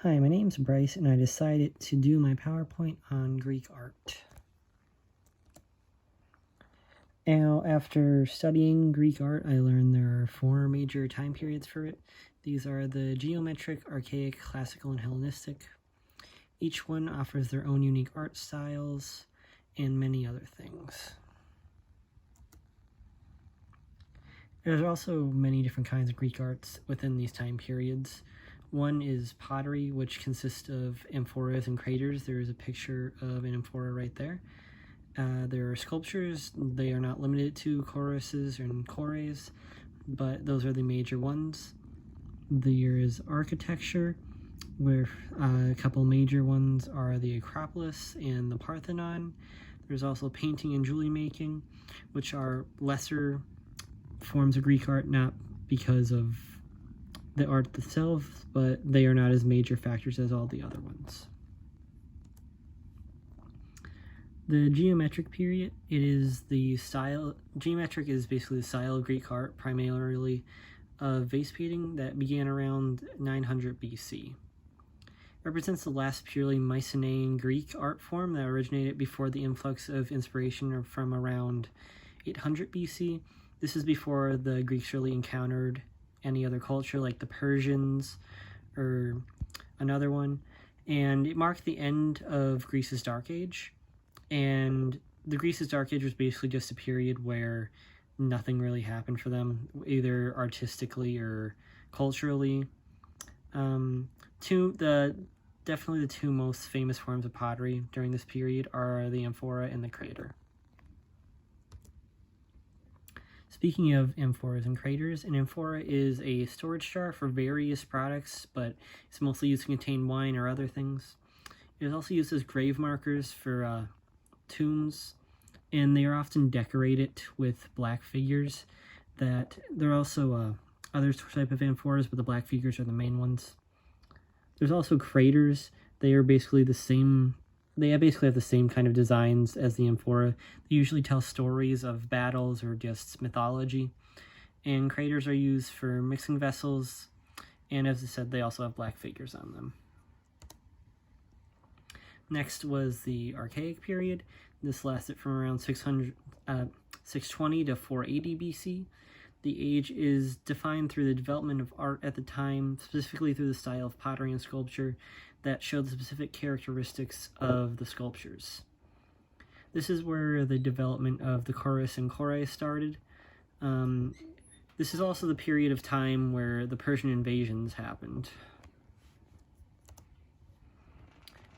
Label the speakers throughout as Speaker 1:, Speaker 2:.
Speaker 1: Hi, my name's Bryce, and I decided to do my PowerPoint on Greek art. Now, after studying Greek art, I learned there are 4 major time periods for it. These are the geometric, archaic, classical, and Hellenistic. Each one offers their own unique art styles and many other things. There's also many different kinds of Greek arts within these time periods. One is pottery, which consists of amphoras and craters. There is a picture of an amphora right there. There are sculptures. They are not limited to choruses and chores, but those are the major ones. There is architecture, where a couple major ones are the Acropolis and the Parthenon. There's also painting and jewelry making, which are lesser forms of Greek art, not because of the art itself, but they are not as major factors as all the other ones. The geometric period, geometric is basically the style of Greek art, primarily of vase painting, that began around 900 BC. It represents the last purely Mycenaean Greek art form that originated before the influx of inspiration from around 800 BC. This is before the Greeks really encountered any other culture like the Persians or another one, and it marked the end of Greece's Dark Age. And the Greece's Dark Age was basically just a period where nothing really happened for them, either artistically or culturally. Definitely the two most famous forms of pottery during this period are the amphora and the crater. Speaking of amphoras and craters, an amphora is a storage jar for various products, but it's mostly used to contain wine or other things. It is also used as grave markers for tombs, and they are often decorated with black figures. There are also other type of amphoras, but the black figures are the main ones. There's also craters. They are basically the same. They basically have the same kind of designs as the amphora. They usually tell stories of battles or just mythology. And craters are used for mixing vessels, and as I said, they also have black figures on them. Next was the Archaic period. This lasted from around 620 to 480 BC. The age is defined through the development of art at the time, specifically through the style of pottery and sculpture that showed the specific characteristics of the sculptures. This is where the development of the chorus and chores started. This is also the period of time where the Persian invasions happened.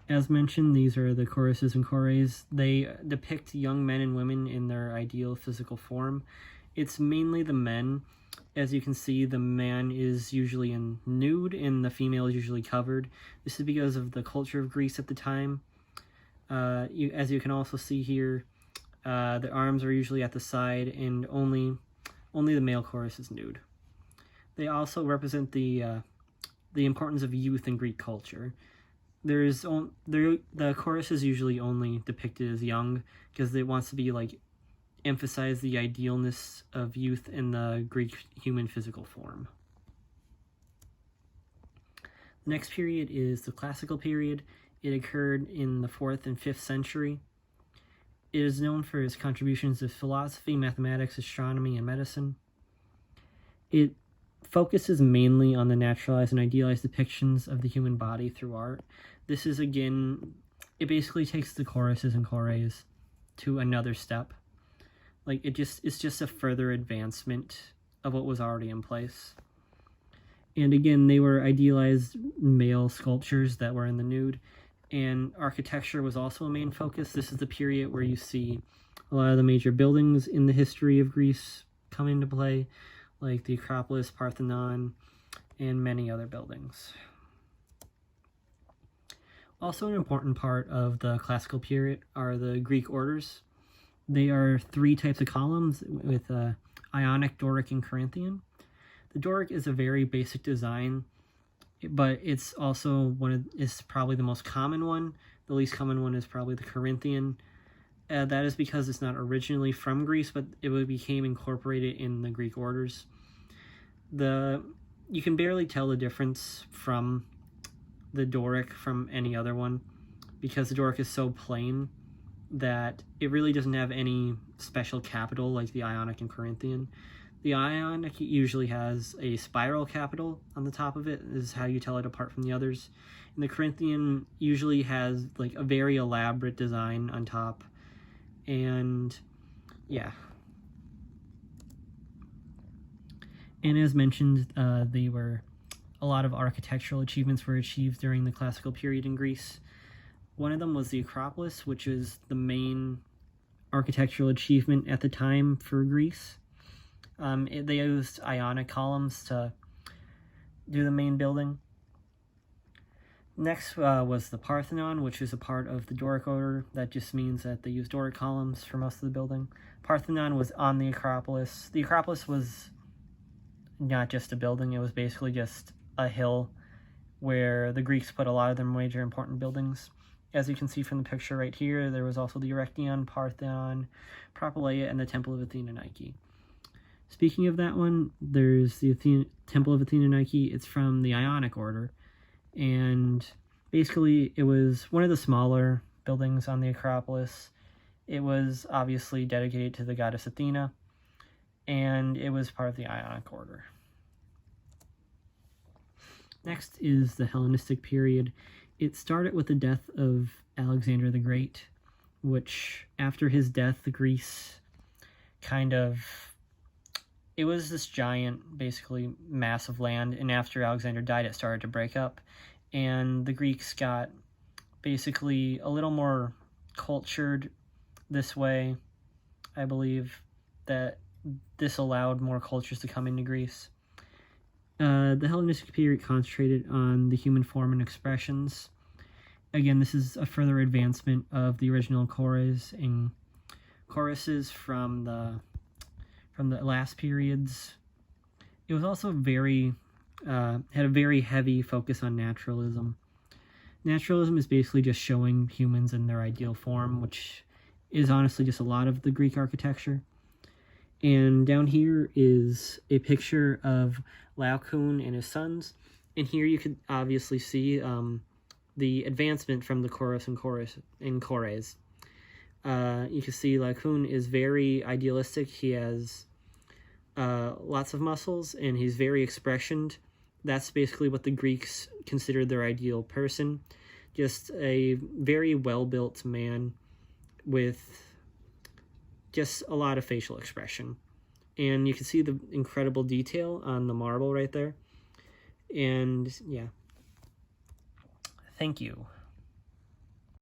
Speaker 1: As mentioned, these are the choruses and chores. They depict young men and women in their ideal physical form. It's mainly the men. As you can see, the man is usually in nude and the female is usually covered. This is because of the culture of Greece at the time. As you can also see here, the arms are usually at the side, and only the male chorus is nude. They also represent the importance of youth in Greek culture. The chorus is usually only depicted as young because it wants to be emphasize the idealness of youth in the Greek human physical form. The next period is the Classical period. It occurred in the 4th and 5th century. It is known for its contributions to philosophy, mathematics, astronomy, and medicine. It focuses mainly on the naturalized and idealized depictions of the human body through art. This is, again, it basically takes the choruses and chores to another step. It's just a further advancement of what was already in place. And again, they were idealized male sculptures that were in the nude, and architecture was also a main focus. This is the period where you see a lot of the major buildings in the history of Greece come into play, like the Acropolis, Parthenon, and many other buildings. Also, an important part of the Classical period are the Greek orders. They are 3 types of columns with Ionic, Doric, and Corinthian. The Doric is a very basic design, but it's also is probably the most common one. The least common one is probably the Corinthian. That is because it's not originally from Greece, but it became incorporated in the Greek orders. You can barely tell the difference from the Doric from any other one, because the Doric is so plain that it really doesn't have any special capital like the Ionic and Corinthian. The Ionic usually has a spiral capital on the top of it, is how you tell it apart from the others. And the Corinthian usually has like a very elaborate design on top. And yeah. And as mentioned, a lot of architectural achievements were achieved during the classical period in Greece. One of them was the Acropolis, which is the main architectural achievement at the time for Greece. They used Ionic columns to do the main building. Next was the Parthenon, which is a part of the Doric order. That just means that they used Doric columns for most of the building. Parthenon was on the Acropolis. The Acropolis was not just a building, it was basically just a hill where the Greeks put a lot of their major important buildings. As you can see from the picture right here, there was also the Erechtheion, Parthenon, Propylaea, and the Temple of Athena Nike. Speaking of that one, there's the Temple of Athena Nike. It's from the Ionic order, and basically it was one of the smaller buildings on the Acropolis. It was obviously dedicated to the goddess Athena, and it was part of the Ionic order. Next is the Hellenistic period. It started with the death of Alexander the Great, which after his death, Greece it was this giant, basically, mass of land, and after Alexander died, it started to break up, and the Greeks got basically a little more cultured this way. I believe that this allowed more cultures to come into Greece. The Hellenistic period concentrated on the human form and expressions. Again, this is a further advancement of the original chorus and choruses from the last periods. It was also had a very heavy focus on naturalism. Naturalism is basically just showing humans in their ideal form, which is honestly just a lot of the Greek architecture. And down here is a picture of Laocoon and his sons. And here you could obviously see the advancement from the chorus and chores. You can see Laocoon is very idealistic. He has lots of muscles, and he's very expressioned. That's basically what the Greeks considered their ideal person. Just a very well-built man with just a lot of facial expression. And you can see the incredible detail on the marble right there. And yeah. Thank you.